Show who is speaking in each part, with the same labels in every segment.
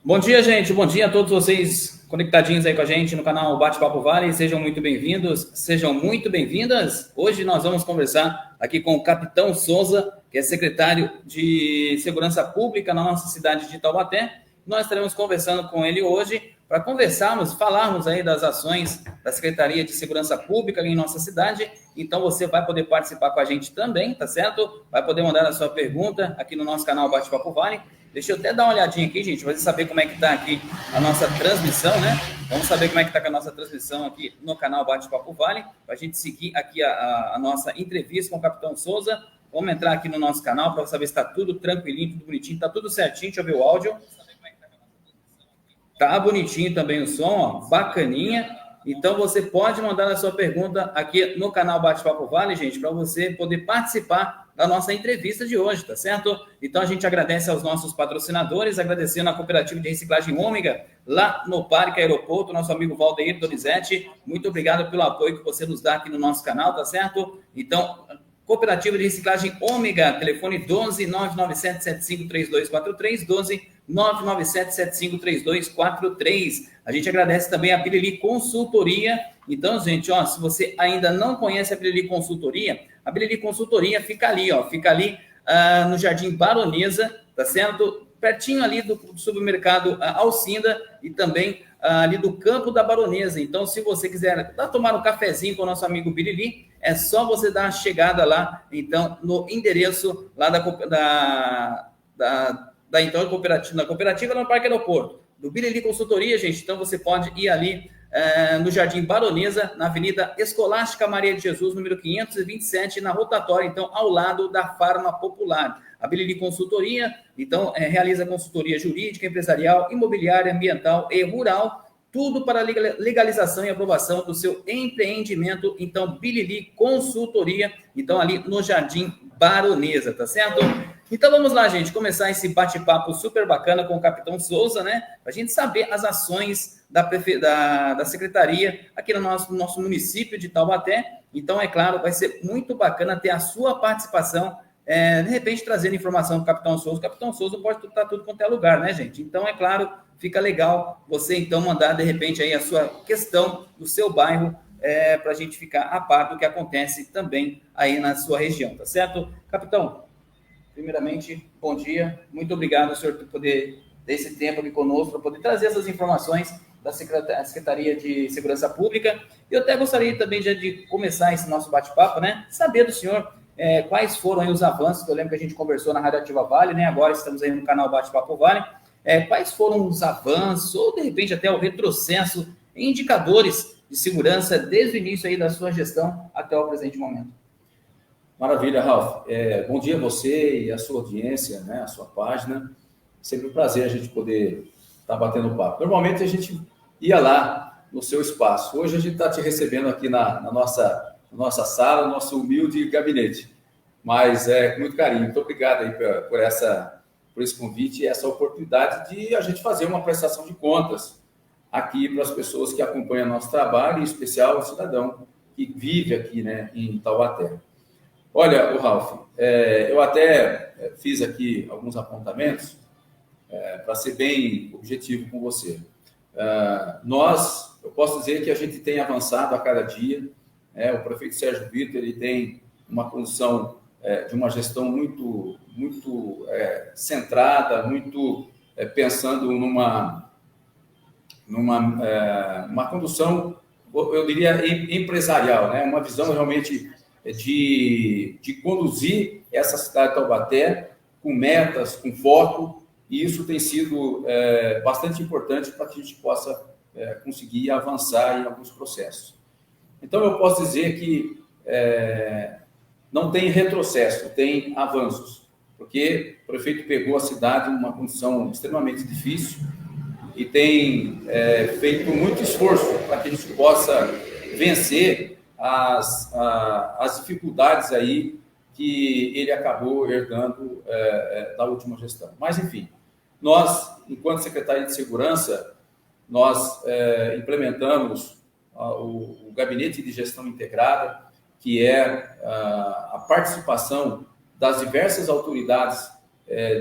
Speaker 1: Bom dia, gente. Bom dia a todos vocês conectadinhos aí com a gente no canal Bate-Papo Vale. Sejam muito bem-vindos, sejam muito bem-vindas. Hoje nós vamos conversar aqui com o Capitão Souza, que é secretário de Segurança Pública na nossa cidade de Taubaté. Nós estaremos conversando com ele hoje para falarmos aí das ações da Secretaria de Segurança Pública em nossa cidade. Então você vai poder participar com a gente também, tá certo? Vai poder mandar a sua pergunta aqui no nosso canal Bate-Papo Vale. Deixa eu até dar uma olhadinha aqui, gente, para você saber como é que está aqui a nossa transmissão, né? Vamos saber como é que está a nossa transmissão aqui no canal Bate-Papo Vale, para a gente seguir aqui a nossa entrevista com o Capitão Souza. Vamos entrar aqui no nosso canal para saber se está tudo tranquilinho, tudo bonitinho, está tudo certinho. Deixa eu ver o áudio. Tá bonitinho também o som, ó, bacaninha. Então você pode mandar a sua pergunta aqui no canal Bate-Papo Vale, gente, para você poder participar da nossa entrevista de hoje, tá certo? Então a gente agradece aos nossos patrocinadores, agradecendo a Cooperativa de Reciclagem Ômega, lá no Parque Aeroporto, nosso amigo Valdeir Donizete. Muito obrigado pelo apoio que você nos dá aqui no nosso canal, tá certo? Então, Cooperativa de Reciclagem Ômega, telefone 12 997 753243, 12 997 753243. A gente agradece também a Bilili Consultoria. Então, gente, ó, se você ainda não conhece a Bilili Consultoria fica ali, ó, no Jardim Baronesa, tá certo? Pertinho ali do supermercado Alcinda e também ali do Campo da Baronesa. Então, se você quiser tomar um cafezinho com o nosso amigo Bilili, é só você dar uma chegada lá, então, no endereço lá então, cooperativa no Parque Aeroporto, do Bilili Consultoria, gente. Então, você pode ir ali no Jardim Baronesa, na Avenida Escolástica Maria de Jesus, número 527, na rotatória, então, ao lado da Farma Popular. A Bilili Consultoria, então, realiza consultoria jurídica, empresarial, imobiliária, ambiental e rural, tudo para legalização e aprovação do seu empreendimento. Então, Bilili Consultoria, então, ali no Jardim Baronesa, tá certo? Então, vamos lá, gente, começar esse bate-papo super bacana com o Capitão Souza, né? Para a gente saber as ações da Secretaria aqui no nosso município de Taubaté. Então, é claro, vai ser muito bacana ter a sua participação, de repente, trazendo informação do Capitão Souza. O Capitão Souza pode estar tudo quanto é lugar, né, gente? Então, é claro, fica legal você, então, mandar, de repente, aí a sua questão do seu bairro, para a gente ficar a par do que acontece também aí na sua região, tá certo? Capitão, primeiramente, bom dia. Muito obrigado, senhor, por poder ter esse tempo aqui conosco, para poder trazer essas informações da Secretaria de Segurança Pública. Eu até gostaria também já de começar esse nosso bate-papo, né? Saber do senhor quais foram aí os avanços, que eu lembro que a gente conversou na Rádio Ativa Vale, né? Agora estamos aí no canal Bate-Papo Vale. Quais foram os avanços, ou de repente até o retrocesso em indicadores de segurança desde o início aí da sua gestão até o presente momento?
Speaker 2: Maravilha, Ralf. Bom dia a você e a sua audiência, né, a sua página. Sempre um prazer a gente poder estar batendo papo. Normalmente a gente ia lá no seu espaço. Hoje a gente está te recebendo aqui na nossa sala, no nosso humilde gabinete. Mas com muito carinho. Muito obrigado aí por esse convite e essa oportunidade de a gente fazer uma prestação de contas aqui para as pessoas que acompanham nosso trabalho, em especial o cidadão que vive aqui, né, em Taubaté. Olha, Ralf, eu até fiz aqui alguns apontamentos para ser bem objetivo com você. Eu posso dizer que a gente tem avançado a cada dia. O prefeito Sérgio Vitor, ele tem uma condição de uma gestão muito, muito centrada, muito pensando numa condução, eu diria, empresarial, né? Uma visão realmente de conduzir essa cidade de Taubaté com metas, com foco, e isso tem sido bastante importante para que a gente possa conseguir avançar em alguns processos. Então, eu posso dizer que não tem retrocesso, tem avanços, porque o prefeito pegou a cidade numa condição extremamente difícil e tem feito muito esforço para que a gente possa vencer as dificuldades aí que ele acabou herdando da última gestão. Mas, enfim, nós, enquanto Secretaria de Segurança, nós implementamos o Gabinete de Gestão Integrada, que é a participação das diversas autoridades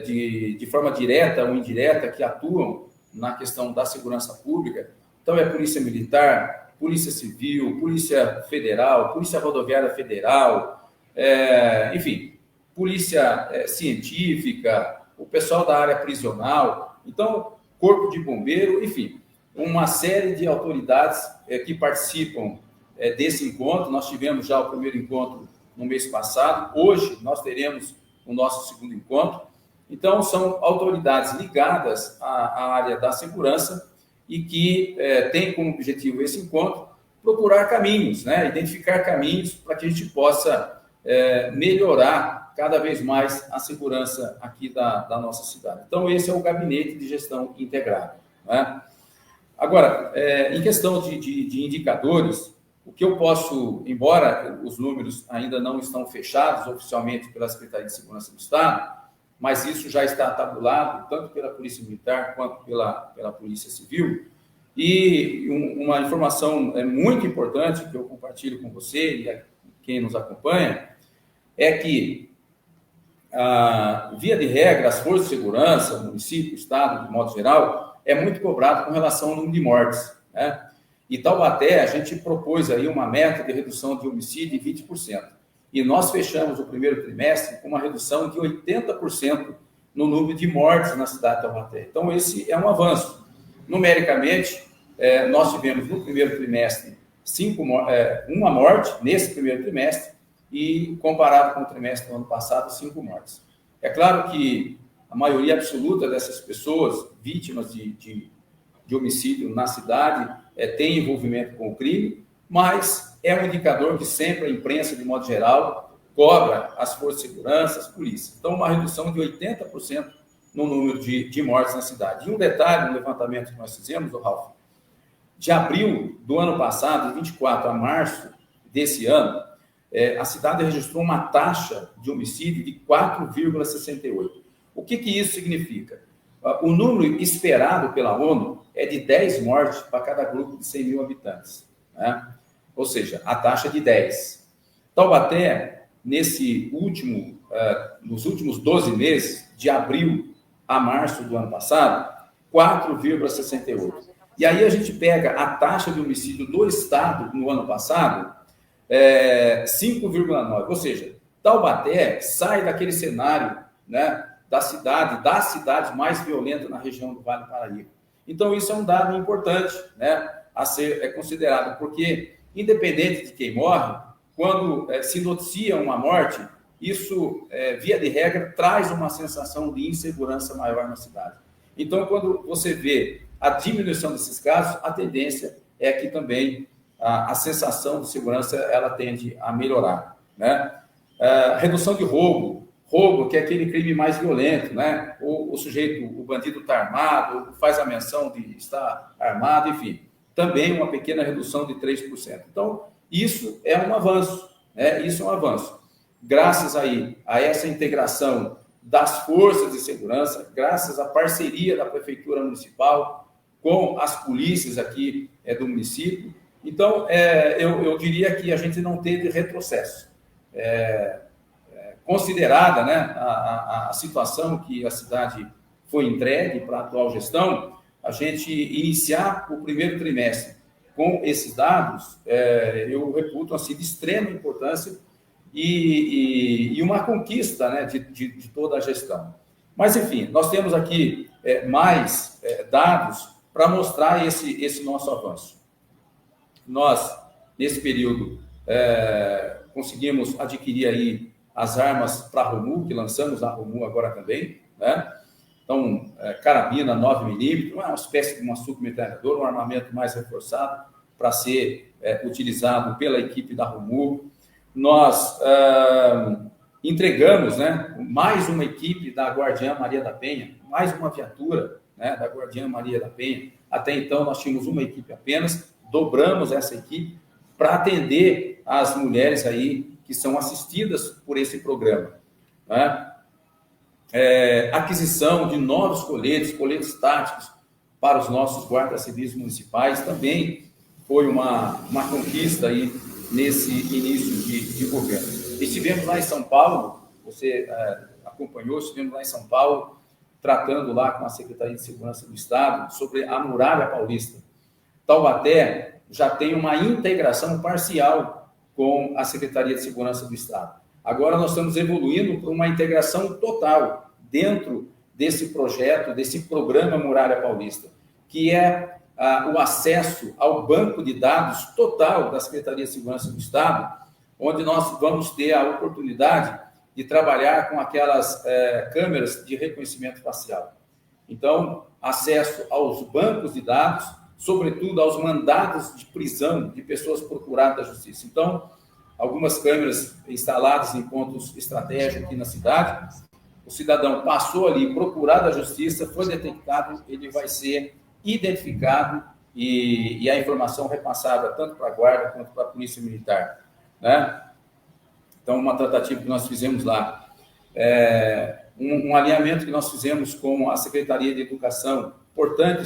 Speaker 2: de forma direta ou indireta que atuam na questão da segurança pública. Então, é Polícia Militar, Polícia Civil, Polícia Federal, Polícia Rodoviária Federal, enfim, Polícia Científica, o pessoal da área prisional, então, Corpo de Bombeiro, enfim, uma série de autoridades que participam desse encontro. Nós tivemos já o primeiro encontro no mês passado, hoje nós teremos o nosso segundo encontro. Então, são autoridades ligadas à área da segurança e que têm como objetivo esse encontro procurar caminhos, né? Identificar caminhos para que a gente possa melhorar cada vez mais a segurança aqui da nossa cidade. Então, esse é o Gabinete de Gestão Integrada, né? Agora, em questão de indicadores, o que eu posso, embora os números ainda não estão fechados oficialmente pela Secretaria de Segurança do Estado, mas isso já está tabulado, tanto pela Polícia Militar quanto pela Polícia Civil. E uma informação muito importante que eu compartilho com você e a quem nos acompanha, é que, via de regra, as forças de segurança, o município, o Estado, de modo geral, é muito cobrado com relação ao número de mortes, né? E Taubaté, a gente propôs aí uma meta de redução de homicídio de 20%. E nós fechamos o primeiro trimestre com uma redução de 80% no número de mortes na cidade de Taubaté. Então, esse é um avanço. Numericamente, nós tivemos no primeiro trimestre uma morte, nesse primeiro trimestre, e comparado com o trimestre do ano passado, 5 mortes. É claro que a maioria absoluta dessas pessoas, vítimas de homicídio na cidade, tem envolvimento com o crime, mas é um indicador que sempre a imprensa, de modo geral, cobra as forças de segurança, as polícias. Então, uma redução de 80% no número de mortes na cidade. E um detalhe, um levantamento que nós fizemos, Ralf, de abril do ano passado, de 24 a março desse ano, a cidade registrou uma taxa de homicídio de 4,68. O que isso significa? O número esperado pela ONU é de 10 mortes para cada grupo de 100 mil habitantes, né? Ou seja, a taxa de 10. Taubaté, nos últimos 12 meses, de abril a março do ano passado, 4,68. E aí a gente pega a taxa de homicídio do Estado no ano passado, 5,9. Ou seja, Taubaté sai daquele cenário, né, das cidades mais violentas na região do Vale do Paraíba. Então, isso é um dado importante, né, a ser considerado, porque, independente de quem morre, quando se noticia uma morte, isso, via de regra, traz uma sensação de insegurança maior na cidade. Então, quando você vê a diminuição desses casos, a tendência é que também a sensação de segurança ela tende a melhorar, né? Redução de roubo, que é aquele crime mais violento, né? O sujeito, o bandido está armado, faz a menção de estar armado, enfim, também uma pequena redução de 3%. Então, isso é um avanço, né? Isso é um avanço. Graças aí a essa integração das forças de segurança, graças à parceria da Prefeitura Municipal com as polícias aqui do município. Então, eu diria que a gente não teve retrocesso. Considerada, né, a situação que a cidade foi entregue para a atual gestão, a gente iniciar o primeiro trimestre com esses dados, eu reputo assim, de extrema importância e uma conquista, né, de toda a gestão. Mas, enfim, nós temos aqui mais dados para mostrar esse nosso avanço. Nós, nesse período, conseguimos adquirir aí as armas para a ROMU, que lançamos a ROMU agora também, né? Então, carabina 9mm, uma espécie de uma submetralhadora, um armamento mais reforçado para ser utilizado pela equipe da ROMU. Nós entregamos, né, mais uma equipe da Guardiã Maria da Penha, mais uma viatura, né, da Guardiã Maria da Penha. Até então, nós tínhamos uma equipe apenas, dobramos essa equipe para atender as mulheres aí que são assistidas por esse programa, né? Aquisição de novos coletes táticos para os nossos guardas civis municipais também foi uma conquista aí nesse início de governo. Estivemos lá em São Paulo, você acompanhou, estivemos lá em São Paulo, tratando lá com a Secretaria de Segurança do Estado sobre a Muralha Paulista. Taubaté já tem uma integração parcial com a Secretaria de Segurança do Estado. Agora nós estamos evoluindo para uma integração total dentro desse projeto, desse programa Muralha Paulista, que é o acesso ao banco de dados total da Secretaria de Segurança do Estado, onde nós vamos ter a oportunidade de trabalhar com aquelas câmeras de reconhecimento facial. Então, acesso aos bancos de dados, sobretudo aos mandados de prisão de pessoas procuradas da Justiça. Então, algumas câmeras instaladas em pontos estratégicos aqui na cidade, o cidadão passou ali, procurado a Justiça, foi detectado, ele vai ser identificado e a informação repassada tanto para a Guarda quanto para a Polícia Militar, né? Então, uma tratativa que nós fizemos lá, um alinhamento que nós fizemos com a Secretaria de Educação, importante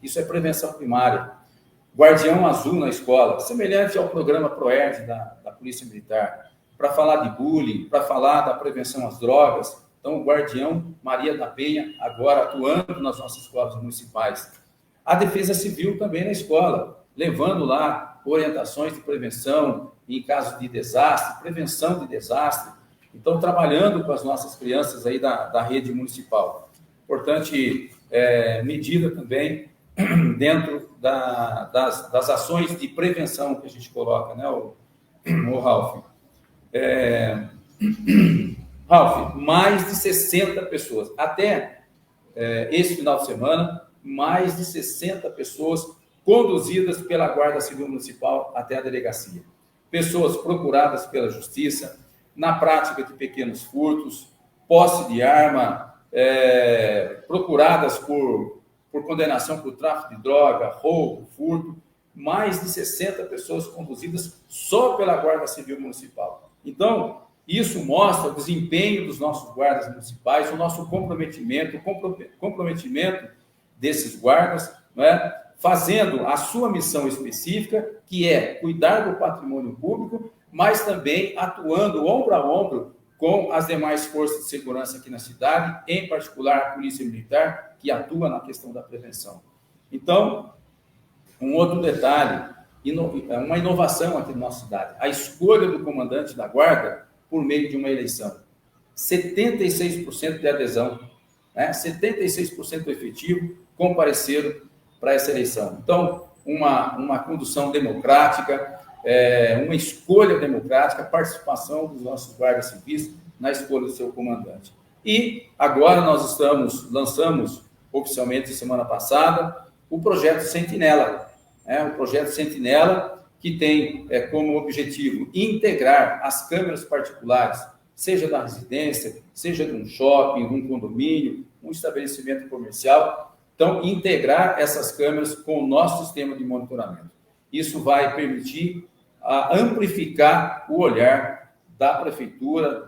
Speaker 2: isso é prevenção primária. Guardião Azul na escola, semelhante ao programa ProERD da Polícia Militar, para falar de bullying, para falar da prevenção às drogas. Então, o Guardião Maria da Penha, agora atuando nas nossas escolas municipais. A Defesa Civil também na escola, levando lá orientações de prevenção em caso de desastre, prevenção de desastre. Então, trabalhando com as nossas crianças aí da rede municipal. Importante medida também dentro das ações de prevenção que a gente coloca, né, o Ralf? Ralf, mais de 60 pessoas. Até esse final de semana, mais de 60 pessoas conduzidas pela Guarda Civil Municipal até a delegacia. Pessoas procuradas pela Justiça, na prática de pequenos furtos, posse de arma, procuradas por condenação por tráfico de droga, roubo, furto, mais de 60 pessoas conduzidas só pela Guarda Civil Municipal. Então, isso mostra o desempenho dos nossos guardas municipais, o nosso comprometimento desses guardas, não é? Fazendo a sua missão específica, que é cuidar do patrimônio público, mas também atuando ombro a ombro com as demais forças de segurança aqui na cidade, em particular a Polícia Militar, que atua na questão da prevenção. Então, um outro detalhe, uma inovação aqui na nossa cidade, a escolha do comandante da Guarda por meio de uma eleição. 76% de adesão, né? 76% efetivo compareceram para essa eleição. Então, uma condução democrática, uma escolha democrática, participação dos nossos guardas civis na escolha do seu comandante. E agora nós lançamos oficialmente semana passada o projeto Sentinela, o projeto Sentinela que tem como objetivo integrar as câmeras particulares, seja da residência, seja de um shopping, de um condomínio, um estabelecimento comercial. Então, integrar essas câmeras com o nosso sistema de monitoramento. Isso vai permitir amplificar o olhar da prefeitura,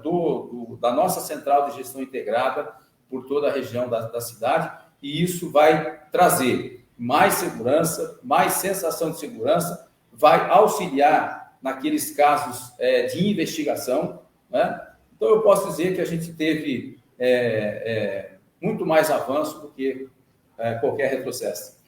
Speaker 2: da nossa central de gestão integrada por toda a região da cidade, e isso vai trazer mais segurança, mais sensação de segurança, vai auxiliar naqueles casos de investigação, né? Então, eu posso dizer que a gente teve muito mais avanço do que qualquer retrocesso.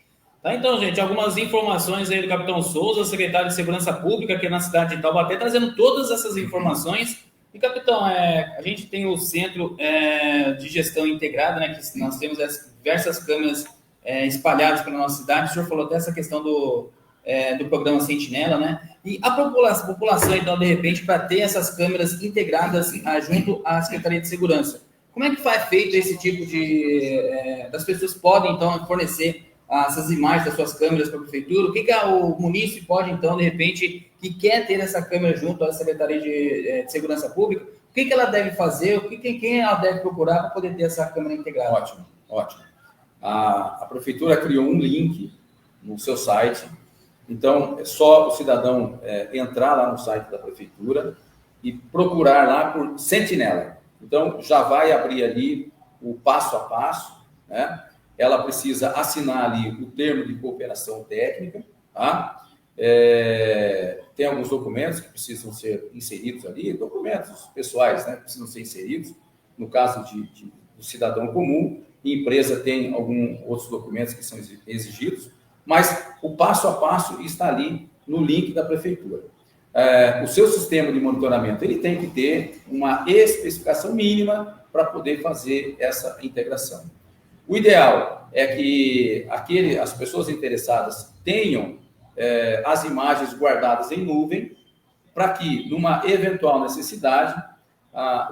Speaker 1: Tá, então, gente, algumas informações aí do Capitão Souza, secretário de Segurança Pública aqui na cidade de Taubaté, trazendo todas essas informações. E, capitão, a gente tem o Centro de Gestão Integrada, né, que nós temos diversas câmeras espalhadas pela nossa cidade. O senhor falou dessa questão do programa Sentinela, né? E a população, então, de repente, para ter essas câmeras integradas junto à Secretaria de Segurança, como é que foi feito esse tipo de... das pessoas podem, então, fornecer essas imagens das suas câmeras para a prefeitura? O que o munícipe pode, então, de repente, que quer ter essa câmera junto à Secretaria de Segurança Pública, o que ela deve fazer, quem ela deve procurar para poder ter essa câmera integrada?
Speaker 2: Ótimo. A prefeitura criou um link no seu site, então é só o cidadão entrar lá no site da prefeitura e procurar lá por Sentinela. Então, já vai abrir ali o passo a passo, né? Ela precisa assinar ali o termo de cooperação técnica, tá? Tem alguns documentos que precisam ser inseridos ali, documentos pessoais, né, que precisam ser inseridos, no caso do cidadão comum, empresa tem alguns outros documentos que são exigidos, mas o passo a passo está ali no link da prefeitura. O seu sistema de monitoramento ele tem que ter uma especificação mínima para poder fazer essa integração. O ideal é que as pessoas interessadas tenham as imagens guardadas em nuvem, para que, numa eventual necessidade,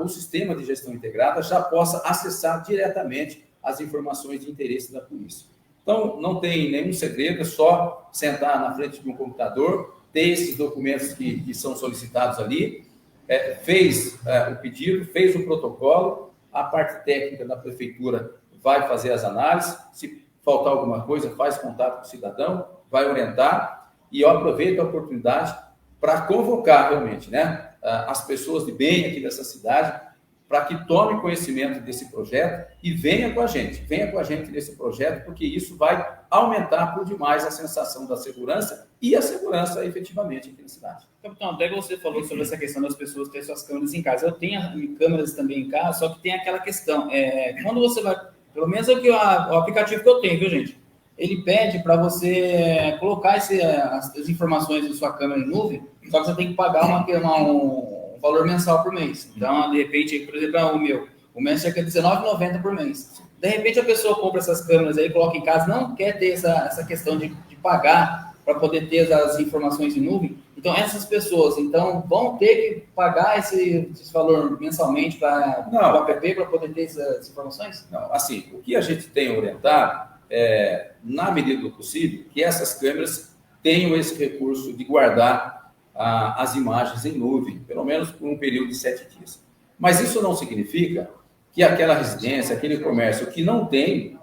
Speaker 2: o sistema de gestão integrada já possa acessar diretamente as informações de interesse da polícia. Então, não tem nenhum segredo, é só sentar na frente de um computador, ter esses documentos que são solicitados ali, fez o pedido, fez o protocolo, a parte técnica da prefeitura vai fazer as análises, se faltar alguma coisa, faz contato com o cidadão, vai orientar, e eu aproveito a oportunidade para convocar realmente, né, as pessoas de bem aqui dessa cidade, para que tomem conhecimento desse projeto e venha com a gente nesse projeto, porque isso vai aumentar por demais a sensação da segurança e a segurança efetivamente aqui na cidade.
Speaker 1: Capitão, até você falou sobre essa questão das pessoas terem suas câmeras em casa. Eu tenho câmeras também em casa, só que tem aquela questão, quando você vai, pelo menos o aplicativo que eu tenho, viu, gente? Ele pede para você colocar as informações da sua câmera em nuvem, só que você tem que pagar um valor mensal por mês. Então, de repente, por exemplo, o mês é R$19,90 por mês. De repente, a pessoa compra essas câmeras aí, coloca em casa, não quer ter essa questão de pagar para poder ter as informações em nuvem. Então, essas pessoas vão ter que pagar esse valor mensalmente para o app para poder ter essas informações?
Speaker 2: Não, assim, o que a gente tem orientado na medida do possível, que essas câmeras tenham esse recurso de guardar as imagens em nuvem, pelo menos por um período de 7 dias. Mas isso não significa que aquela residência, aquele comércio que não tem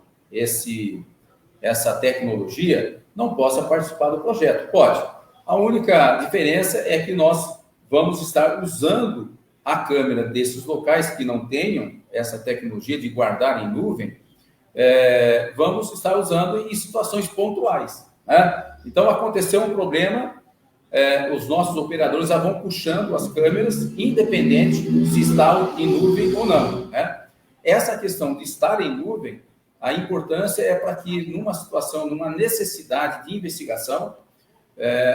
Speaker 2: essa tecnologia, não possa participar do projeto. Pode. A única diferença é que nós vamos estar usando a câmera desses locais que não tenham essa tecnologia de guardar em nuvem, vamos estar usando em situações pontuais, né? Então, aconteceu um problema, os nossos operadores já vão puxando as câmeras, independente se está em nuvem ou não, né? Essa questão de estar em nuvem, a importância é para que, numa situação, numa necessidade de investigação,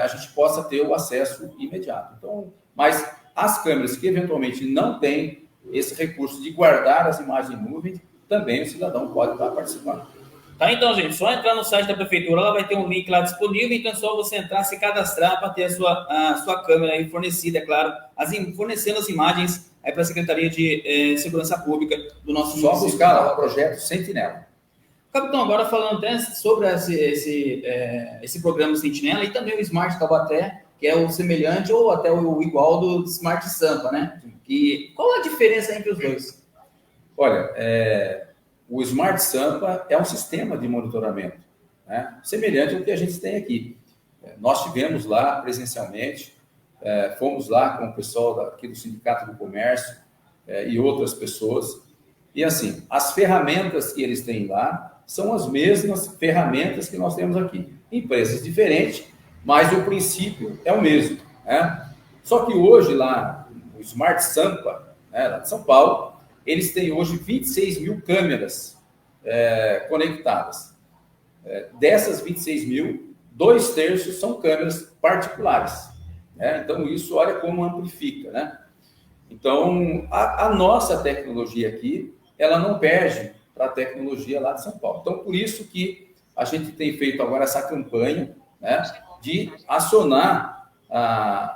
Speaker 2: a gente possa ter o acesso imediato. Então, mas as câmeras que eventualmente não têm esse recurso de guardar as imagens em nuvem, também o cidadão pode estar participando.
Speaker 1: Tá, então, gente, só entrar no site da prefeitura, ela vai ter um link lá disponível, então é só você entrar, se cadastrar para ter a sua câmera aí fornecida, é claro, fornecendo as imagens aí para a Secretaria de Segurança Pública do nosso município.
Speaker 2: Só buscar lá o projeto Sentinela.
Speaker 1: Capitão, agora falando até sobre esse programa Sentinela e também o Smart Taubaté, que é o semelhante ou até o igual do Smart Sampa, né? E qual a diferença entre os dois?
Speaker 2: Olha, o Smart Sampa é um sistema de monitoramento, né, semelhante ao que a gente tem aqui. Nós tivemos lá presencialmente, fomos lá com o pessoal aqui do Sindicato do Comércio e outras pessoas. E assim, as ferramentas que eles têm lá são as mesmas ferramentas que nós temos aqui. Empresas diferentes, mas o princípio é o mesmo, né? Só que hoje lá, o Smart Sampa, lá de São Paulo, eles têm hoje 26 mil câmeras conectadas. Dessas 26 mil, 2/3 são câmeras particulares, né? Então, isso, olha como amplifica, né? Então, a nossa tecnologia aqui, ela não perde para a tecnologia lá de São Paulo. Então, por isso que a gente tem feito agora essa campanha, né, de acionar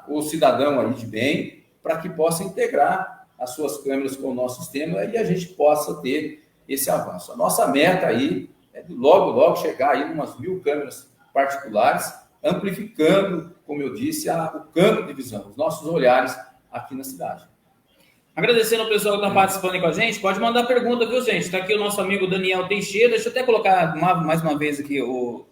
Speaker 2: o cidadão aí de bem para que possa integrar as suas câmeras com o nosso sistema e a gente possa ter esse avanço. A nossa meta aí é de logo chegar aí em umas 1.000 câmeras particulares, amplificando, como eu disse, o campo de visão, os nossos olhares aqui na cidade.
Speaker 1: Agradecendo ao pessoal que está participando aí com a gente, pode mandar pergunta, viu, gente? Está aqui o nosso amigo Daniel Teixeira, deixa eu até colocar mais uma vez aqui o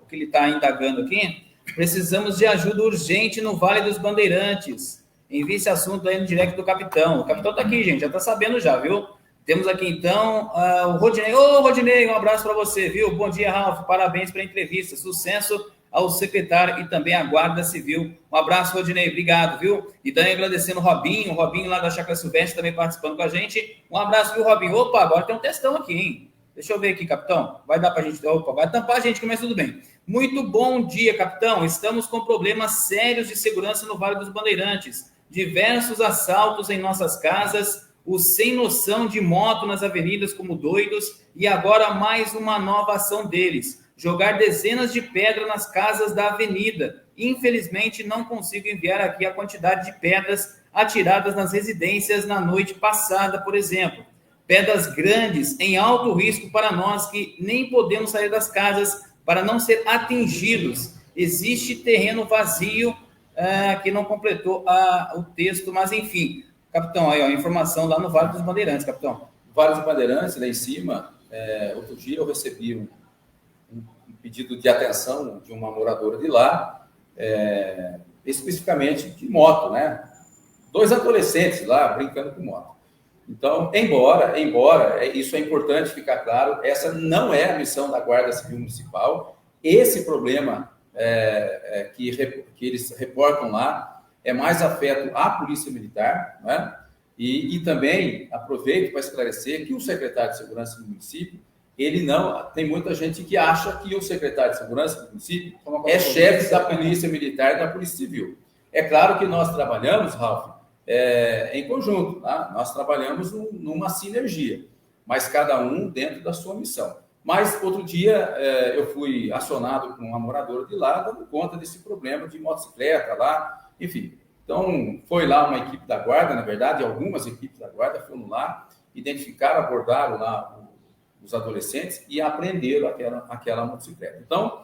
Speaker 1: que ele está indagando aqui. Precisamos de ajuda urgente no Vale dos Bandeirantes. Envie esse assunto aí no direct do capitão. O capitão está aqui, gente, já está sabendo já, viu? Temos aqui, então, o Rodinei. Ô, Rodinei, um abraço para você, viu? Bom dia, Ralf. Parabéns pela entrevista. Sucesso ao secretário e também à Guarda Civil. Um abraço, Rodinei. Obrigado, viu? E também agradecendo o Robinho lá da Chácara Silvestre também participando com a gente. Um abraço, viu, Robinho? Opa, agora tem um textão aqui, hein? Deixa eu ver aqui, capitão. Vai dar para a gente... Opa, vai tampar a gente, mas tudo bem. Muito bom dia, capitão. Estamos com problemas sérios de segurança no Vale dos Bandeirantes. Diversos assaltos em nossas casas, os sem noção de moto nas avenidas como doidos e agora mais uma nova ação deles. Jogar dezenas de pedras nas casas da avenida. Infelizmente, não consigo enviar aqui a quantidade de pedras atiradas nas residências na noite passada, por exemplo. Pedras grandes, em alto risco para nós que nem podemos sair das casas para não ser atingidos. Existe terreno vazio que não completou o texto, mas enfim. Capitão, aí, ó, informação lá no Vale dos Bandeirantes, capitão.
Speaker 2: Vale dos Bandeirantes, lá em cima, outro dia eu recebi um pedido de atenção de uma moradora de lá, especificamente de moto, né? 2 adolescentes lá brincando com moto. Então, embora isso é importante ficar claro, essa não é a missão da Guarda Civil Municipal. Esse problema que eles reportam lá é mais afeto à Polícia Militar, né? E também aproveito para esclarecer que o secretário de Segurança do município, ele não... Tem muita gente que acha que o secretário de Segurança do município é chefe da Polícia Militar e da Polícia Civil. É claro que nós trabalhamos, Ralf, em conjunto, tá? Nós trabalhamos numa sinergia, mas cada um dentro da sua missão. Mas outro dia eu fui acionado por uma moradora de lá, dando conta desse problema de motocicleta lá, enfim. Então, foi lá uma equipe da Guarda, na verdade, algumas equipes da Guarda foram lá, identificaram, abordaram lá os adolescentes e apreenderam aquela motocicleta. Então,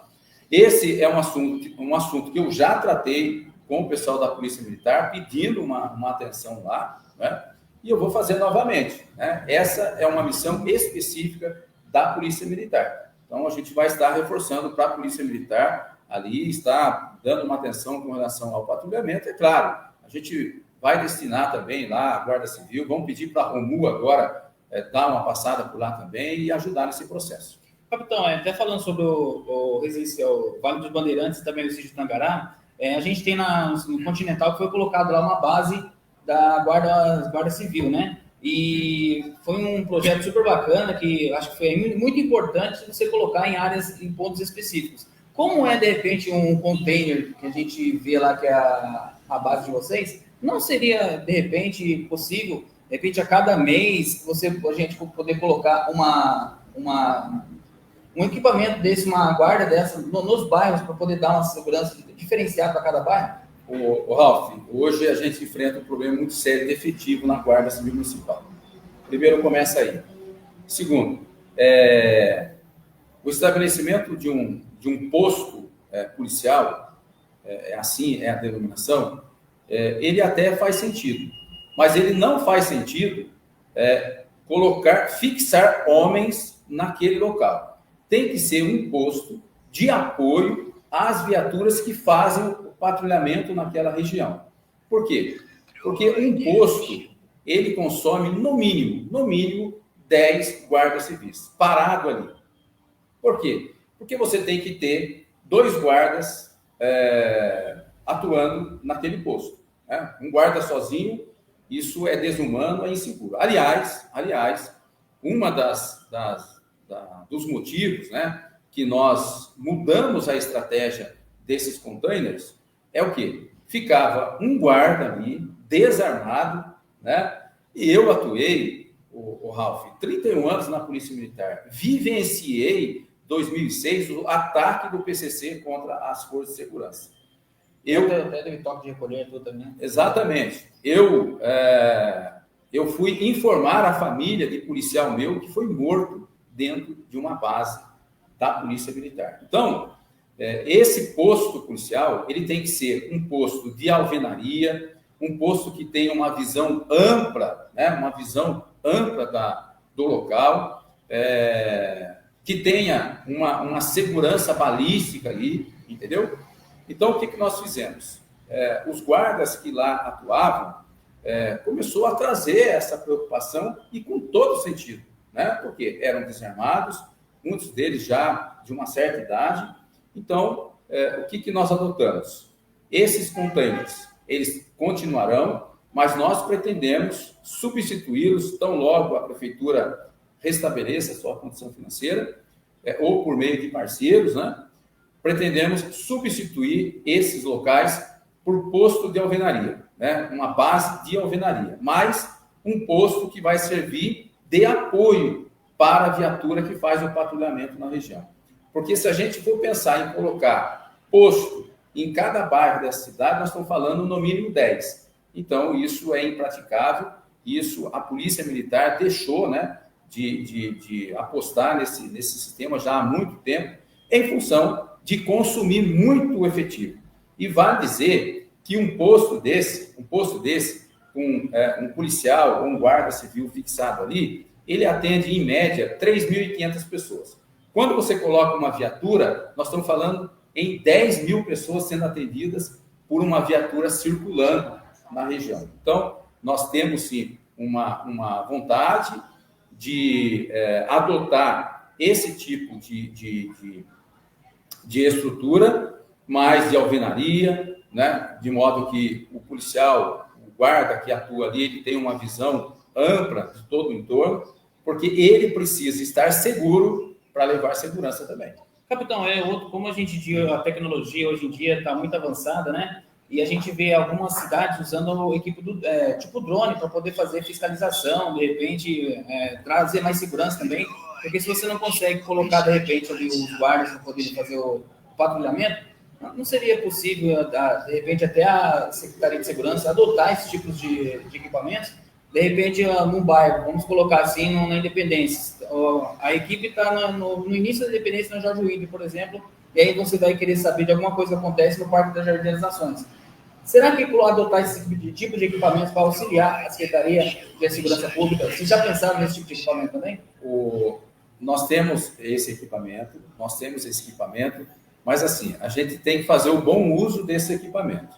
Speaker 2: esse é um assunto que eu já tratei com o pessoal da Polícia Militar, pedindo uma atenção lá, né? E eu vou fazer novamente, né? Essa é uma missão específica da Polícia Militar. Então, a gente vai estar reforçando para a Polícia Militar, ali está dando uma atenção com relação ao patrulhamento. É claro, a gente vai destinar também lá a Guarda Civil, vamos pedir para a Romu agora dar uma passada por lá também e ajudar nesse processo.
Speaker 1: Capitão, até falando sobre o Vale dos Bandeirantes e também o sítio de Tangará, a gente tem no Continental que foi colocado lá uma base da Guarda Civil, né? E foi um projeto super bacana que acho que foi muito importante você colocar em pontos específicos. Como de repente, um container que a gente vê lá que é a base de vocês, não seria, de repente, possível, de repente, a cada mês, a gente poder colocar um equipamento desse, uma guarda dessa, nos bairros, para poder dar uma segurança diferenciada para cada bairro?
Speaker 2: O Ralf, hoje a gente enfrenta um problema muito sério de efetivo na Guarda Civil Municipal. Primeiro, começa aí. Segundo, o estabelecimento de um posto policial, assim é a denominação, ele até faz sentido, mas ele não faz sentido fixar homens naquele local. Tem que ser um posto de apoio às viaturas que fazem o patrulhamento naquela região. Por quê? Porque um posto, ele consome no mínimo 10 guardas civis, parado ali. Por quê? Porque você tem que ter 2 guardas atuando naquele posto, né? Um guarda sozinho, isso é desumano, é inseguro. Aliás, uma dos motivos, né, que nós mudamos a estratégia desses containers é o quê? Ficava um guarda ali, desarmado, né? E eu atuei, o Ralf, 31 anos na Polícia Militar. Vivenciei 2006 o ataque do PCC contra as forças de segurança.
Speaker 1: Até teve toque de recolher tudo também.
Speaker 2: Exatamente. Eu fui informar a família de policial meu que foi morto dentro de uma base da Polícia Militar. Então, esse posto policial, ele tem que ser um posto de alvenaria, um posto que tenha uma visão ampla, né? Uma visão ampla do local, que tenha uma segurança balística ali, entendeu? Então, o que nós fizemos? Os guardas que lá atuavam começou a trazer essa preocupação e com todo sentido, né? Porque eram desarmados, muitos deles já de uma certa idade. Então, o que nós adotamos? Esses containers, eles continuarão, mas nós pretendemos substituí-los tão logo a prefeitura restabeleça a sua condição financeira, ou por meio de parceiros, né? Pretendemos substituir esses locais por posto de alvenaria, né? Uma base de alvenaria, mais um posto que vai servir de apoio para a viatura que faz o patrulhamento na região. Porque se a gente for pensar em colocar posto em cada bairro dessa cidade, nós estamos falando no mínimo 10. Então, isso é impraticável, isso a Polícia Militar deixou, né, de apostar nesse sistema já há muito tempo, em função de consumir muito efetivo. E vale dizer que um posto desse com um policial ou um guarda civil fixado ali, ele atende, em média, 3.500 pessoas. Quando você coloca uma viatura, nós estamos falando em 10 mil pessoas sendo atendidas por uma viatura circulando na região. Então, nós temos, sim, uma vontade de adotar esse tipo de estrutura, mais de alvenaria, né? De modo que o policial, o guarda que atua ali, ele tem uma visão ampla de todo o entorno, porque ele precisa estar seguro para levar segurança também.
Speaker 1: Capitão, como a gente diz, a tecnologia hoje em dia está muito avançada, né? E a gente vê algumas cidades usando equipe tipo drone para poder fazer fiscalização, de repente trazer mais segurança também, porque se você não consegue colocar, de repente, ali os guardas para poder fazer o patrulhamento, não seria possível, de repente, até a Secretaria de Segurança adotar esses tipos de equipamentos, de repente, num bairro, vamos colocar assim, na Independência, a equipe está no início da Independência, na Jorge Wilde, por exemplo, e aí você vai querer saber de alguma coisa que acontece no Parque das Jardim das Nações. Será que adotar esse tipo de equipamentos para auxiliar a Secretaria de Segurança Pública? Vocês já pensaram nesse tipo de equipamento também?
Speaker 2: Nós temos esse equipamento, mas assim, a gente tem que fazer o bom uso desse equipamento.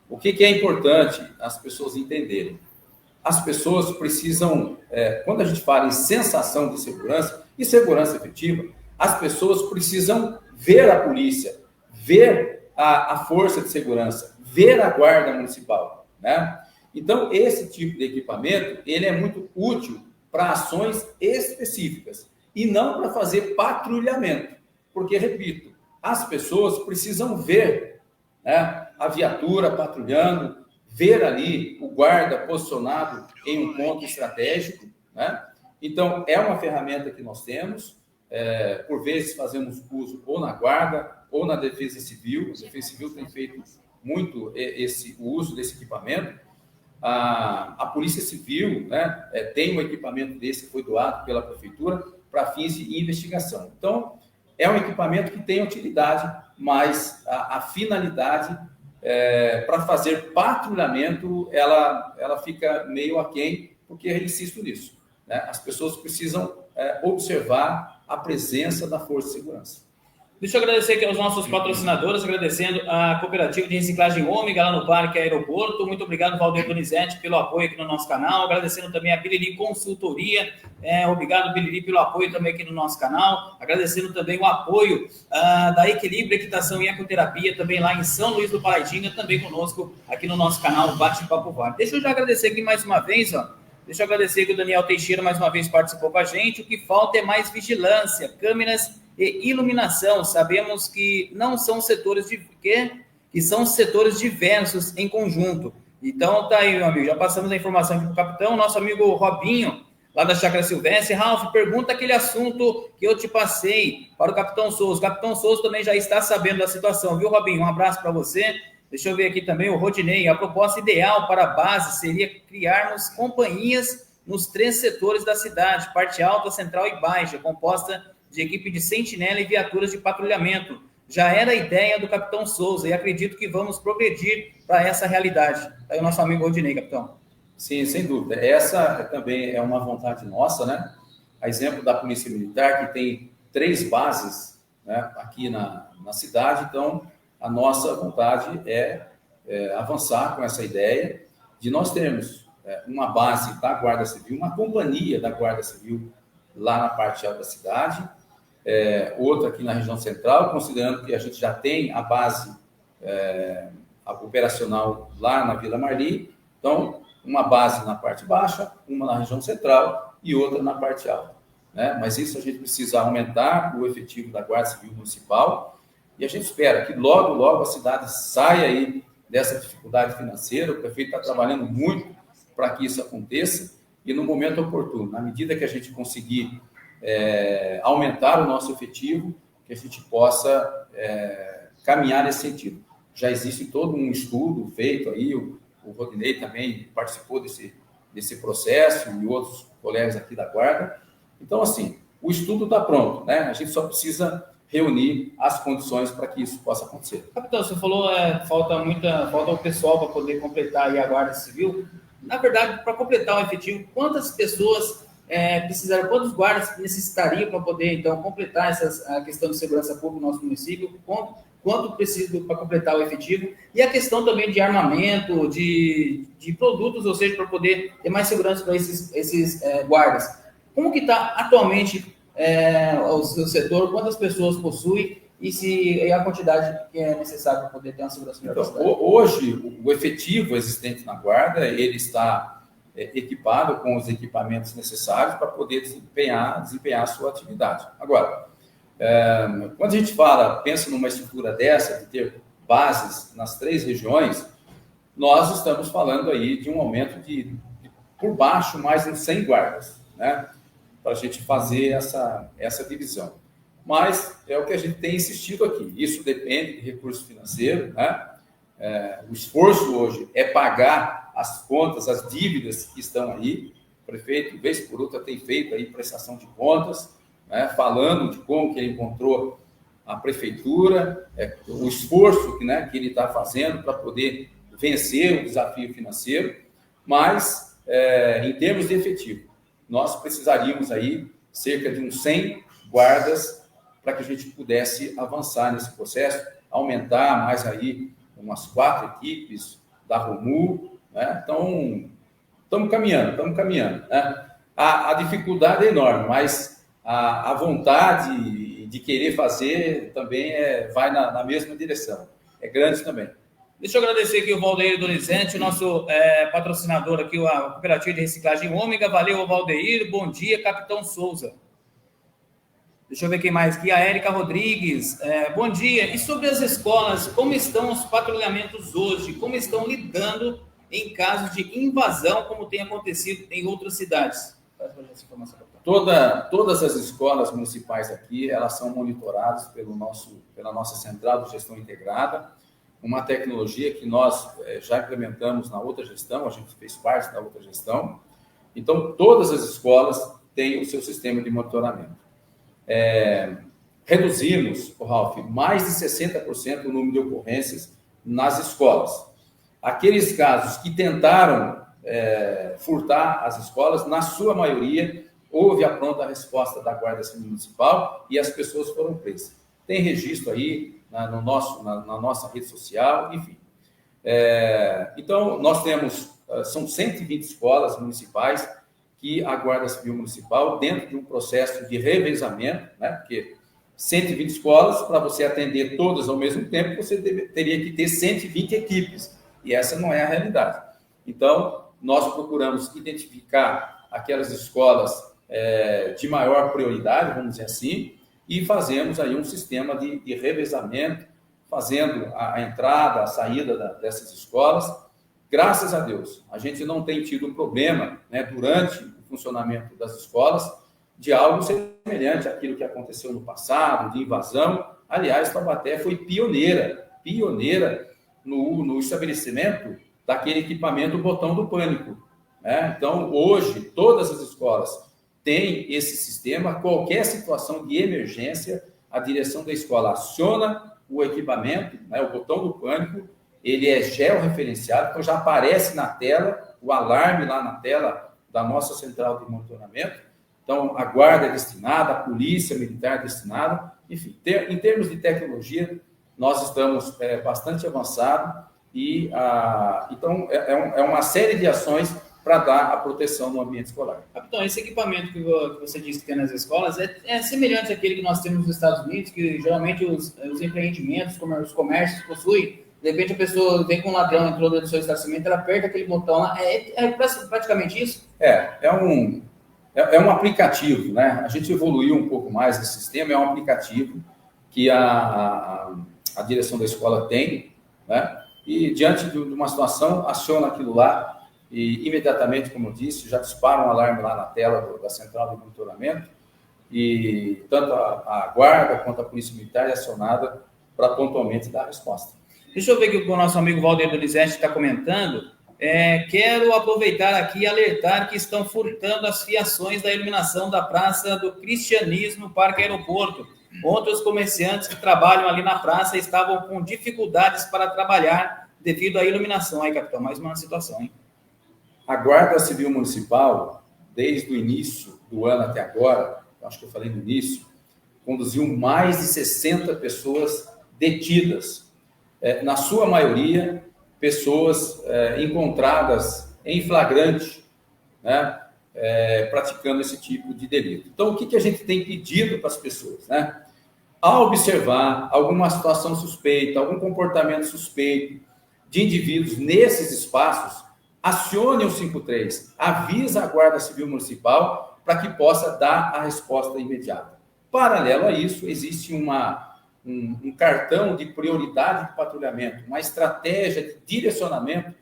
Speaker 2: O que é importante as pessoas entenderem? As pessoas precisam, quando a gente fala em sensação de segurança e segurança efetiva, as pessoas precisam ver a polícia, ver a força de segurança, ver a guarda municipal, né? Então, esse tipo de equipamento, ele é muito útil para ações específicas e não para fazer patrulhamento, porque, repito, as pessoas precisam ver, né, a viatura patrulhando, ver ali o guarda posicionado em um ponto estratégico, né? Então, é uma ferramenta que nós temos, por vezes fazemos uso ou na guarda ou na Defesa Civil. A Defesa Civil tem feito muito o uso desse equipamento. A Polícia Civil, né, tem um equipamento desse que foi doado pela Prefeitura para fins de investigação. Então, é um equipamento que tem utilidade, mas a finalidade para fazer patrulhamento, ela fica meio aquém, porque eu insisto nisso, né? As pessoas precisam observar a presença da Força de Segurança.
Speaker 1: Deixa eu agradecer aqui aos nossos patrocinadores, agradecendo a Cooperativa de Reciclagem Ômega, lá no Parque Aeroporto. Muito obrigado, Valdir Donizete, pelo apoio aqui no nosso canal. Agradecendo também a Bilili Consultoria. Obrigado, Bilili, pelo apoio também aqui no nosso canal. Agradecendo também o apoio da Equilíbrio Equitação e Ecoterapia, também lá em São Luís do Paraitinga, também conosco aqui no nosso canal Bate-Papo VAR. Deixa eu já agradecer aqui mais uma vez, ó. Deixa eu agradecer que o Daniel Teixeira mais uma vez participou com a gente. O que falta é mais vigilância, câmeras e iluminação. Sabemos que não são setores que são setores diversos em conjunto. Então, tá aí, meu amigo. Já passamos a informação aqui para o capitão. Nosso amigo Robinho, lá da Chácara Silvestre. Ralf, pergunta aquele assunto que eu te passei para o Capitão Souza. O Capitão Souza também já está sabendo da situação, viu, Robinho? Um abraço para você. Deixa eu ver aqui também o Rodinei. A proposta ideal para a base seria criarmos companhias nos 3 setores da cidade, parte alta, central e baixa, composta de equipe de sentinela e viaturas de patrulhamento. Já era a ideia do Capitão Souza e acredito que vamos progredir para essa realidade. Aí o nosso amigo Rodinei, capitão.
Speaker 2: Sim, sem dúvida. Essa também é uma vontade nossa, né? A exemplo da Polícia Militar, que tem 3 bases, né, aqui na cidade. Então, a nossa vontade é avançar com essa ideia de nós termos uma base da Guarda Civil, uma companhia da Guarda Civil lá na parte alta da cidade, outra aqui na região central, considerando que a gente já tem a base operacional lá na Vila Marli. Então, uma base na parte baixa, uma na região central e outra na parte alta. né? Mas isso a gente precisa aumentar o efetivo da Guarda Civil Municipal e a gente espera que logo, logo a cidade saia aí dessa dificuldade financeira. O prefeito está trabalhando muito para que isso aconteça e no momento oportuno, na medida que a gente conseguir aumentar o nosso efetivo, que a gente possa caminhar nesse sentido. Já existe todo um estudo feito aí, o Rodinei também participou desse processo e outros colegas aqui da Guarda. Então, assim, o estudo está pronto, né? A gente só precisa reunir as condições para que isso possa acontecer.
Speaker 1: Capitão, você falou falta o pessoal para poder completar aí a Guarda Civil. Na verdade, para completar o efetivo, quantas pessoas precisaram, quantos guardas necessitariam para poder, então, completar a questão de segurança pública no nosso município? Quanto precisa para completar o efetivo? E a questão também de armamento, de produtos, ou seja, para poder ter mais segurança para esses guardas. Como que está atualmente o setor? Quantas pessoas possui? E a quantidade que é necessária para poder ter uma segurança melhor da cidade?
Speaker 2: Hoje, o efetivo existente na Guarda, ele está equipado com os equipamentos necessários para poder desempenhar a sua atividade. Agora, quando a gente pensa numa estrutura dessa, de ter bases nas 3 regiões, nós estamos falando aí de um aumento de por baixo, mais de 100 guardas, né? Para a gente fazer essa divisão. Mas é o que a gente tem insistido aqui. Isso depende de recurso financeiro, né? O esforço hoje é pagar as contas, as dívidas que estão aí. O prefeito, vez por outra, tem feito aí prestação de contas, né? Falando de como que ele encontrou a prefeitura, o esforço que ele está fazendo para poder vencer o desafio financeiro. Mas, em termos de efetivo, nós precisaríamos aí cerca de uns 100 guardas para que a gente pudesse avançar nesse processo, aumentar mais aí umas 4 equipes da ROMU, né? Então, estamos caminhando, né? A dificuldade é enorme, mas a vontade de querer fazer também vai na mesma direção, é grande também.
Speaker 1: Deixa eu agradecer aqui o Valdeir Donizete, nosso patrocinador aqui, a Cooperativa de Reciclagem Ômega. Valeu, Valdeir. Bom dia, Capitão Souza. Deixa eu ver quem mais aqui. A Érica Rodrigues. Bom dia. E sobre as escolas, como estão os patrulhamentos hoje? Como estão lidando em casos de invasão, como tem acontecido em outras cidades?
Speaker 2: Todas as escolas municipais aqui, elas são monitoradas pela nossa central de gestão integrada, uma tecnologia que nós já implementamos na outra gestão, a gente fez parte da outra gestão. Então, todas as escolas têm o seu sistema de monitoramento. Reduzimos, Ralf, mais de 60% o número de ocorrências nas escolas. Aqueles casos que tentaram furtar as escolas, na sua maioria, houve a pronta resposta da Guarda Civil Municipal e as pessoas foram presas. Tem registro aí na nossa rede social, enfim. Então, nós temos, são 120 escolas municipais que a Guarda Civil Municipal, dentro de um processo de revezamento, né? Porque 120 escolas, para você atender todas ao mesmo tempo, você teria que ter 120 equipes, e essa não é a realidade. Então, nós procuramos identificar aquelas escolas de maior prioridade, vamos dizer assim, e fazemos aí um sistema de revezamento, fazendo a entrada, a saída dessas escolas. Graças a Deus, a gente não tem tido um problema, né, durante o funcionamento das escolas, de algo semelhante àquilo que aconteceu no passado, de invasão. Aliás, Taubaté foi pioneira no estabelecimento daquele equipamento botão do pânico, né? Então, hoje, todas as escolas têm esse sistema. Qualquer situação de emergência, a direção da escola aciona o equipamento, né, o botão do pânico, ele é georreferenciado, então já aparece na tela, o alarme lá na tela da nossa central de monitoramento. Então, a guarda é destinada, a polícia militar é destinada, enfim, em termos de tecnologia, nós estamos bastante avançados e, então, é uma série de ações para dar a proteção no ambiente escolar.
Speaker 1: Capitão, esse equipamento que você disse que tem nas escolas é semelhante àquele que nós temos nos Estados Unidos, que geralmente os empreendimentos, os comércios possuem. De repente a pessoa vem com um ladrão, entrou dentro do seu estacionamento, ela aperta aquele botão lá. É praticamente isso?
Speaker 2: É É um aplicativo, né? A gente evoluiu um pouco mais esse sistema, é um aplicativo que a direção da escola tem, né? E diante de uma situação, aciona aquilo lá e imediatamente, como eu disse, já dispara um alarme lá na tela da central de monitoramento e tanto a guarda quanto a polícia militar é acionada para pontualmente dar a resposta.
Speaker 1: Deixa eu ver o que o nosso amigo Valdir Donizete está comentando. Quero aproveitar aqui e alertar que estão furtando as fiações da iluminação da Praça do Cristianismo, Parque Aeroporto. Outros comerciantes que trabalham ali na praça estavam com dificuldades para trabalhar devido à iluminação. Aí, capitão, mais uma situação, hein?
Speaker 2: A Guarda Civil Municipal, desde o início do ano até agora, acho que eu falei no início, conduziu mais de 60 pessoas detidas. Na sua maioria, pessoas encontradas em flagrante, né, praticando esse tipo de delito. Então, o que a gente tem pedido para as pessoas, né? Ao observar alguma situação suspeita, algum comportamento suspeito de indivíduos nesses espaços, acione o 53, avisa a Guarda Civil Municipal para que possa dar a resposta imediata. Paralelo a isso, existe um cartão de prioridade de patrulhamento, uma estratégia de direcionamento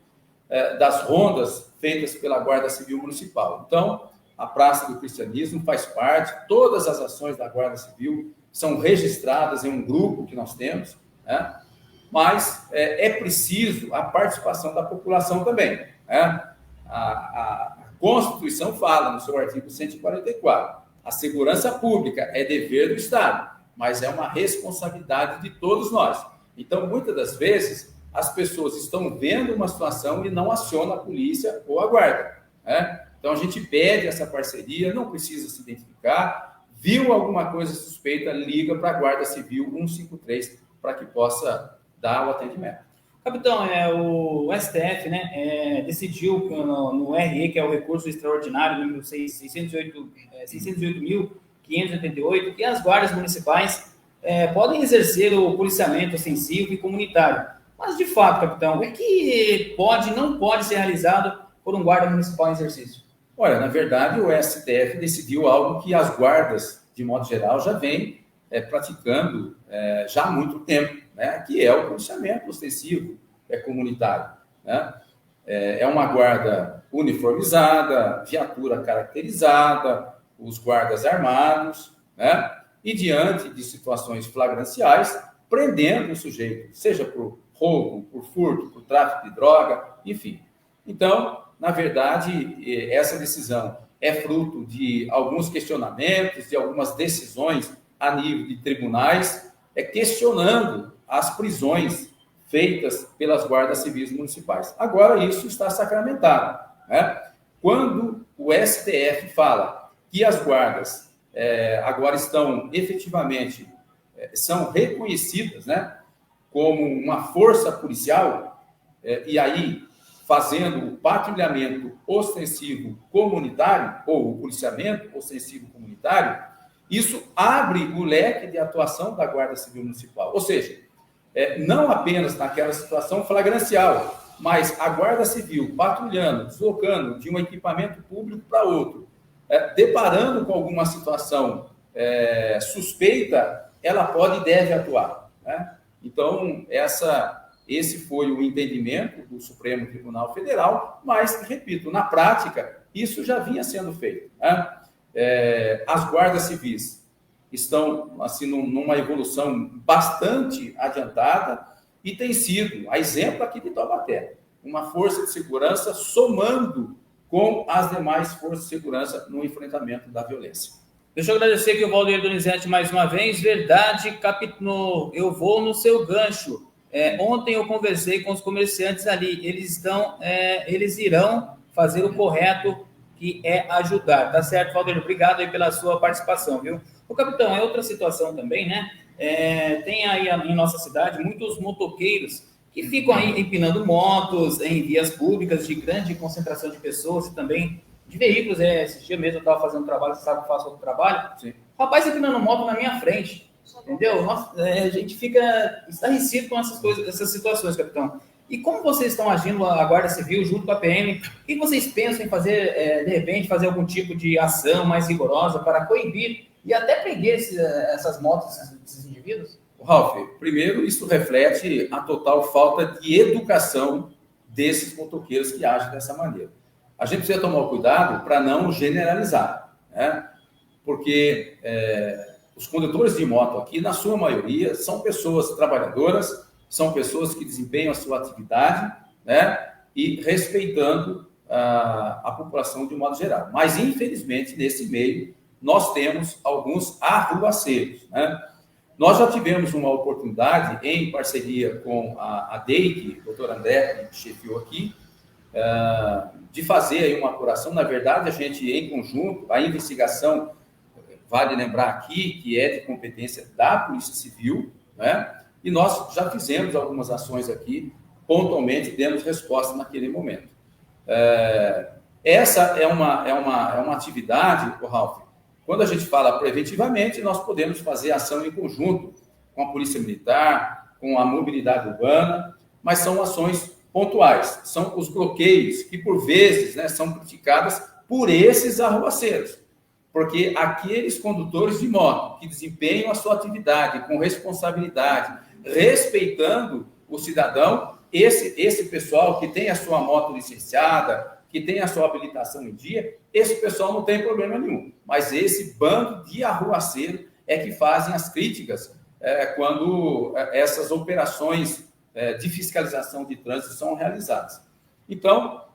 Speaker 2: das rondas feitas pela Guarda Civil Municipal. Então, a Praça do Cristianismo faz parte, todas as ações da Guarda Civil são registradas em um grupo que nós temos, né? Mas é preciso a participação da população também, né? A Constituição fala, no seu artigo 144, a segurança pública é dever do Estado, mas é uma responsabilidade de todos nós. Então, muitas das vezes, as pessoas estão vendo uma situação e não acionam a polícia ou a guarda, né? Então, a gente pede essa parceria, não precisa se identificar, viu alguma coisa suspeita, liga para a Guarda Civil 153 para que possa dar o atendimento.
Speaker 1: Capitão, o STF, né, decidiu no RE, que é o recurso extraordinário, número 608.588, que as guardas municipais podem exercer o policiamento ostensivo e comunitário. Mas, de fato, capitão, o que pode e não pode ser realizado por um guarda municipal em exercício?
Speaker 2: Olha, na verdade, o STF decidiu algo que as guardas, de modo geral, já vêm praticando já há muito tempo, né? Que é o policiamento ostensivo comunitário, né? É uma guarda uniformizada, viatura caracterizada, os guardas armados, né? E diante de situações flagranciais, prendendo o sujeito, seja por roubo, por furto, por tráfico de droga, enfim. Então, na verdade, essa decisão é fruto de alguns questionamentos, de algumas decisões a nível de tribunais, questionando as prisões feitas pelas guardas civis municipais. Agora, isso está sacramentado, né? Quando o STF fala que as guardas agora estão efetivamente, são reconhecidas, né, como uma força policial, e aí fazendo o patrulhamento ostensivo comunitário, ou o policiamento ostensivo comunitário, isso abre o leque de atuação da Guarda Civil Municipal. Ou seja, não apenas naquela situação flagrancial, mas a Guarda Civil patrulhando, deslocando de um equipamento público para outro, deparando com alguma situação suspeita, ela pode e deve atuar, né? Então, esse foi o entendimento do Supremo Tribunal Federal, mas, repito, na prática, isso já vinha sendo feito, né? As guardas civis estão assim, numa evolução bastante adiantada e tem sido, a exemplo aqui de Taubaté, uma força de segurança somando com as demais forças de segurança no enfrentamento da violência.
Speaker 1: Deixa eu agradecer aqui o Valdir Donizete mais uma vez. Verdade, capitão, eu vou no seu gancho. Ontem eu conversei com os comerciantes ali, eles irão fazer o correto, que é ajudar. Tá certo, Valdir? Obrigado aí pela sua participação, viu? O capitão, é outra situação também, né? Tem aí em nossa cidade muitos motoqueiros que ficam aí empinando motos em vias públicas de grande concentração de pessoas e também de veículos. Esse dia mesmo eu estava fazendo trabalho, você sabe que eu faço outro trabalho. Sim. O rapaz empinando moto na minha frente. Entendeu? Nossa, a gente fica estarrecido com essas coisas, essas situações, capitão. E como vocês estão agindo, a Guarda Civil, junto com a PM, o que vocês pensam em fazer, de repente, fazer algum tipo de ação mais rigorosa para coibir e até prender essas motos, esses indivíduos?
Speaker 2: Ralf, primeiro, isso reflete a total falta de educação desses motoqueiros que agem dessa maneira. A gente precisa tomar cuidado para não generalizar, né? Porque os condutores de moto aqui, na sua maioria, são pessoas trabalhadoras, são pessoas que desempenham a sua atividade, né? E respeitando a população de um modo geral. Mas, infelizmente, nesse meio, nós temos alguns arruaceiros, né? Nós já tivemos uma oportunidade, em parceria com a DEIC, o doutor André, que chefiou aqui, de fazer aí uma apuração. Na verdade, a gente, em conjunto, a investigação, vale lembrar aqui, que é de competência da Polícia Civil, né? E nós já fizemos algumas ações aqui, pontualmente demos resposta naquele momento. Essa é uma atividade, Ralf. Quando a gente fala preventivamente, nós podemos fazer ação em conjunto com a Polícia Militar, com a mobilidade urbana, mas são ações pontuais, são os bloqueios que, por vezes, né, são criticadas por esses arruaceiros, porque aqueles condutores de moto que desempenham a sua atividade com responsabilidade, respeitando o cidadão, esse pessoal que tem a sua moto licenciada, que tem a sua habilitação em dia, esse pessoal não tem problema nenhum. Mas esse bando de arruaceiro é que fazem as críticas quando essas operações de fiscalização de trânsito são realizadas. Então,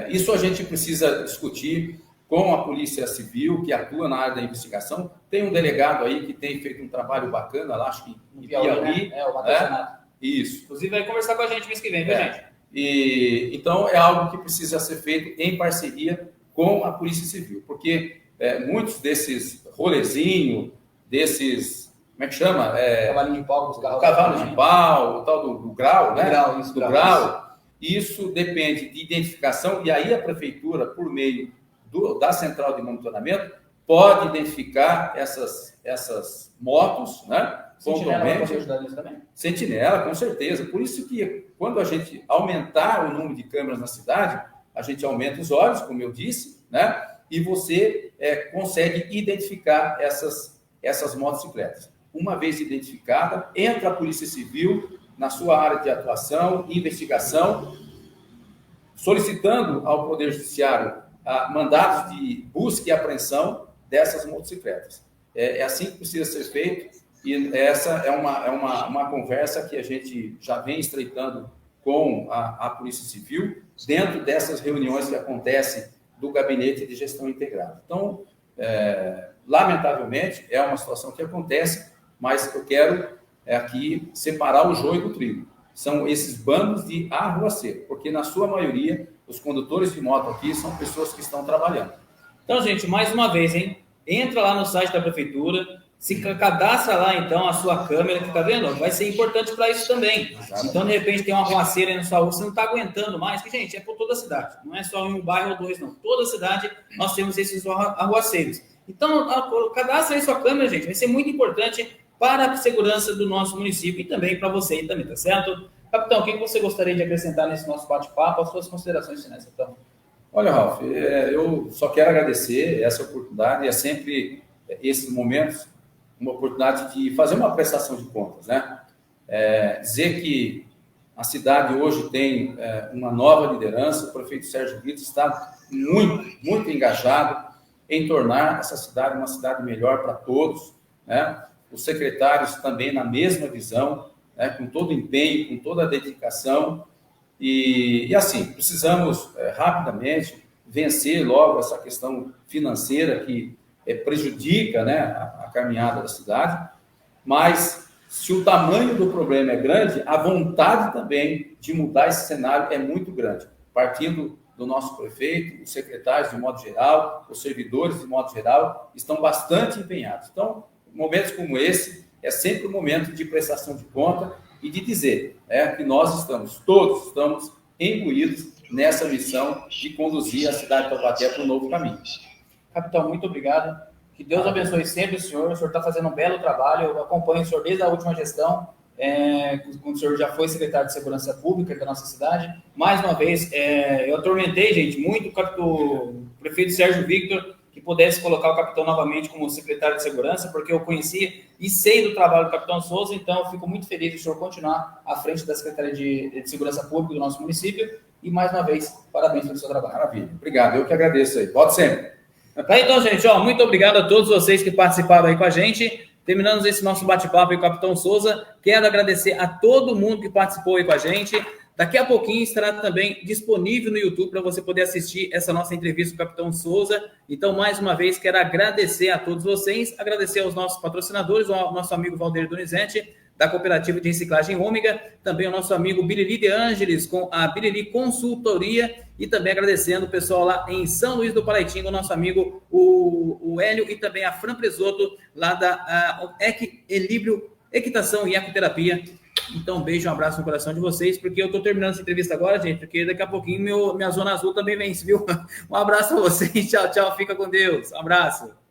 Speaker 2: isso a gente precisa discutir com a Polícia Civil, que atua na área da investigação. Tem um delegado aí que tem feito um trabalho bacana lá, acho que em Piauí.
Speaker 1: Né? O Matheus Renato.
Speaker 2: Isso.
Speaker 1: Inclusive, vai conversar com a gente mês que vem, viu, gente?
Speaker 2: Então, é algo que precisa ser feito em parceria com a Polícia Civil, porque muitos desses rolezinhos, desses, como é que chama?
Speaker 1: Cavalinho de pau, os carros.
Speaker 2: Cavalo de pau, o tal do grau, né?
Speaker 1: Do grau.
Speaker 2: Isso depende de identificação, e aí a Prefeitura, por meio da Central de Monitoramento, pode identificar essas motos, né?
Speaker 1: Sentinela pode ajudar nisso também?
Speaker 2: Sentinela, com certeza. Por isso que, quando a gente aumentar o número de câmeras na cidade, a gente aumenta os olhos, como eu disse, né? E você consegue identificar essas motocicletas. Uma vez identificada, entra a Polícia Civil na sua área de atuação, investigação, solicitando ao Poder Judiciário mandados de busca e apreensão dessas motocicletas. É assim que precisa ser feito. E essa é uma conversa que a gente já vem estreitando com a Polícia Civil, dentro dessas reuniões que acontecem do Gabinete de Gestão Integrada. Então, lamentavelmente, é uma situação que acontece, mas eu quero aqui separar o joio do trigo. São esses bandos de arruaceiro, porque, na sua maioria, os condutores de moto aqui são pessoas que estão trabalhando.
Speaker 1: Então, gente, mais uma vez, hein? Entra lá no site da Prefeitura, se cadastra lá, então, a sua câmera, que tá vendo? Vai ser importante para isso também. Exatamente. Então, de repente, tem uma arruaceira aí na sua rua, você não está aguentando mais, que, gente, é por toda a cidade. Não é só em um bairro ou dois, não. Toda a cidade nós temos esses arruaceiros. Então, cadastra aí sua câmera, gente. Vai ser muito importante para a segurança do nosso município e também para você também, tá certo? Capitão, o que você gostaria de acrescentar nesse nosso bate-papo? As suas considerações finais, então.
Speaker 2: Olha, Ralf, eu só quero agradecer essa oportunidade. É sempre esses momentos uma oportunidade de fazer uma prestação de contas, né? Dizer que a cidade hoje tem uma nova liderança, o prefeito Sérgio Brito está muito, muito engajado em tornar essa cidade uma cidade melhor para todos, né? Os secretários também na mesma visão, né? Com todo o empenho, com toda a dedicação, e assim, precisamos rapidamente vencer logo essa questão financeira que prejudica, né, a caminhada da cidade, mas se o tamanho do problema é grande, a vontade também de mudar esse cenário é muito grande, partindo do nosso prefeito, os secretários de modo geral, os servidores de modo geral, estão bastante empenhados. Então, momentos como esse é sempre um momento de prestação de conta e de dizer que nós todos estamos imbuídos nessa missão de conduzir a cidade de Taubaté para um novo caminho.
Speaker 1: Capitão, muito obrigado. Que Deus abençoe sempre o senhor. O senhor está fazendo um belo trabalho. Eu acompanho o senhor desde a última gestão. quando o senhor já foi secretário de Segurança Pública da nossa cidade. Mais uma vez, eu atormentei, gente, muito o prefeito Sérgio Victor, que pudesse colocar o capitão novamente como secretário de Segurança, porque eu conheci e sei do trabalho do capitão Souza, então eu fico muito feliz de o senhor continuar à frente da Secretaria de Segurança Pública do nosso município, e mais uma vez, parabéns pelo seu trabalho.
Speaker 2: Maravilha, obrigado, eu que agradeço aí, volte sempre.
Speaker 1: Então, gente, muito obrigado a todos vocês que participaram aí com a gente. Terminamos esse nosso bate-papo aí com o capitão Souza. Quero agradecer a todo mundo que participou aí com a gente. Daqui a pouquinho estará também disponível no YouTube para você poder assistir essa nossa entrevista com o capitão Souza. Então, mais uma vez, quero agradecer a todos vocês, agradecer aos nossos patrocinadores, ao nosso amigo Valdeir Donizete, da Cooperativa de Reciclagem Ômega, também o nosso amigo Birili de Ângeles, com a Birili Consultoria, e também agradecendo o pessoal lá em São Luís do Paraitinga, o nosso amigo o Hélio, e também a Fran Presoto, lá da Equilíbrio Equitação e Ecoterapia. Então, um beijo, um abraço no coração de vocês, porque eu estou terminando essa entrevista agora, gente, porque daqui a pouquinho minha Zona Azul também vence, viu? Um abraço a vocês, tchau, tchau, fica com Deus, um abraço.